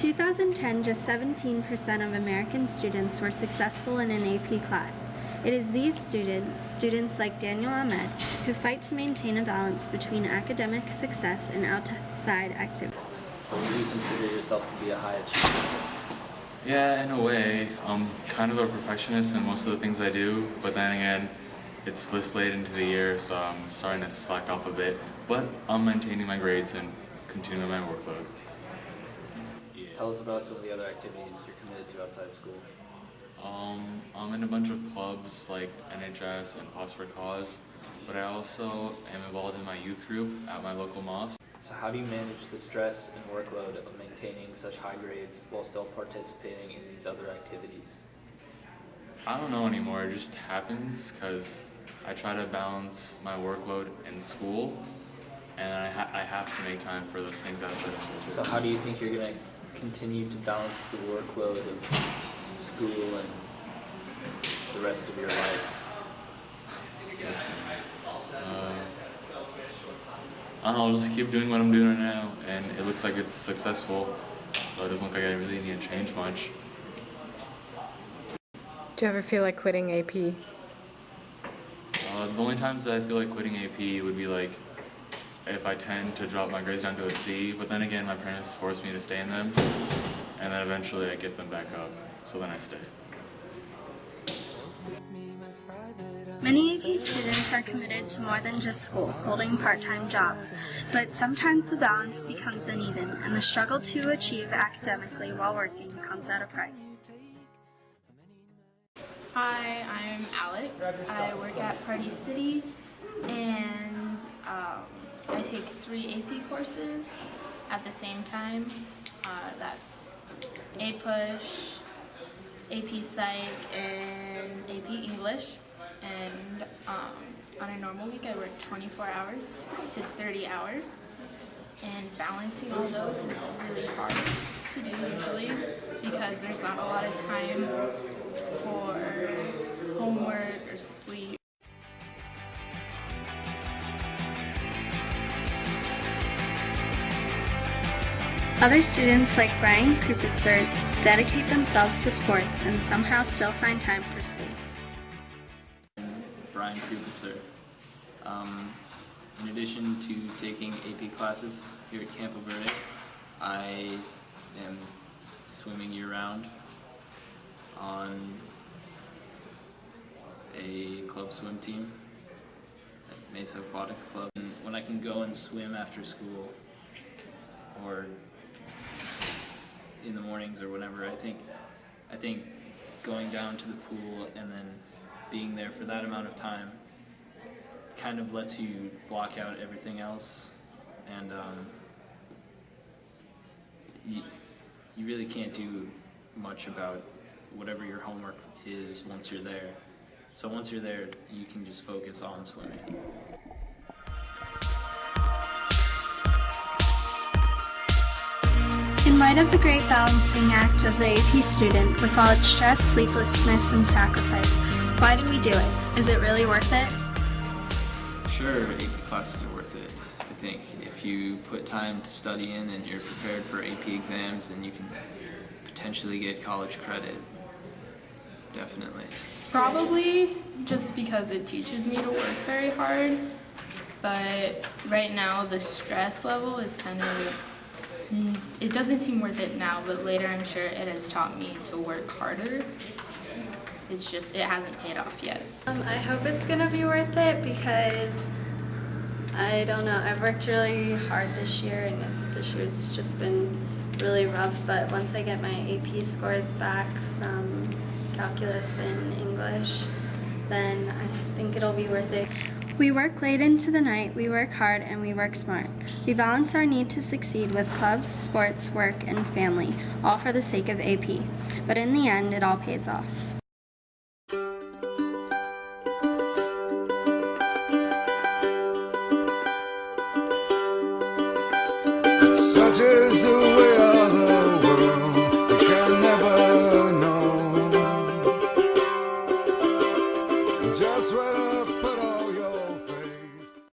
2010, just 17% of American students were successful in an AP class. It is these students like Daniel Ahmed, who fight to maintain a balance between academic success and outside activity. So would you consider yourself to be a high achiever? Yeah, in a way. I'm kind of a perfectionist in most of the things I do, but then again, it's this late into the year, so I'm starting to slack off a bit. But I'm maintaining my grades and continuing my workload. Tell us about some of the other activities you're committed to outside of school. I'm in a bunch of clubs like NHS and Pause for Cause, but I also am involved in my youth group at my local mosque. So how do you manage the stress and workload of maintaining such high grades while still participating in these other activities? I don't know anymore, it just happens because I try to balance my workload in school, and I have to make time for the things outside of school too. So how do you think you're going to continue to balance the workload of school and the rest of your life? I don't know, I'll just keep doing what I'm doing right now, and it looks like it's successful, so it doesn't look like I really need to change much. Do you ever feel like quitting AP? The only times that I feel like quitting AP would be like if I tend to drop my grades down to a C, but then again my parents force me to stay in them, and then eventually I get them back up, so then I stay. Many AP students are committed to more than just school, holding part-time jobs, but sometimes the balance becomes uneven, and the struggle to achieve academically while working comes at a price. Hi, I'm Alex. I work at Party City, and I take 3 AP courses at the same time. That's APUSH, AP Psych, and AP English. And on a normal week, I work 24 hours to 30 hours. And balancing all those is really hard to do usually because there's not a lot of time for homework or sleep. Other students like Brian Krupitzer dedicate themselves to sports and somehow still find time for school. Brian Krupitzer. In addition to taking AP classes here at Campo Verde, I am swimming year-round on a club swim team at Mesa Aquatics Club. And when I can go and swim after school or in the mornings or whenever, I think going down to the pool and then being there for that amount of time kind of lets you block out everything else, and you really can't do much about whatever your homework is once you're there. So once you're there, you can just focus on swimming. In light of the great balancing act of the AP student with all its stress, sleeplessness, and sacrifice, why do we do it? Is it really worth it? Sure, AP classes are worth it. I think if you put time to study in and you're prepared for AP exams, then you can potentially get college credit. Definitely. Probably just because it teaches me to work very hard, but right now the stress level is kind of, it doesn't seem worth it now, but later I'm sure it has taught me to work harder. It's just, it hasn't paid off yet. I hope it's gonna be worth it because I don't know, I've worked really hard this year and this year's just been really rough, but once I get my AP scores back from calculus and English, then I think it'll be worth it. We work late into the night, we work hard, and we work smart. We balance our need to succeed with clubs, sports, work, and family, all for the sake of AP. But in the end, it all pays off. Such is the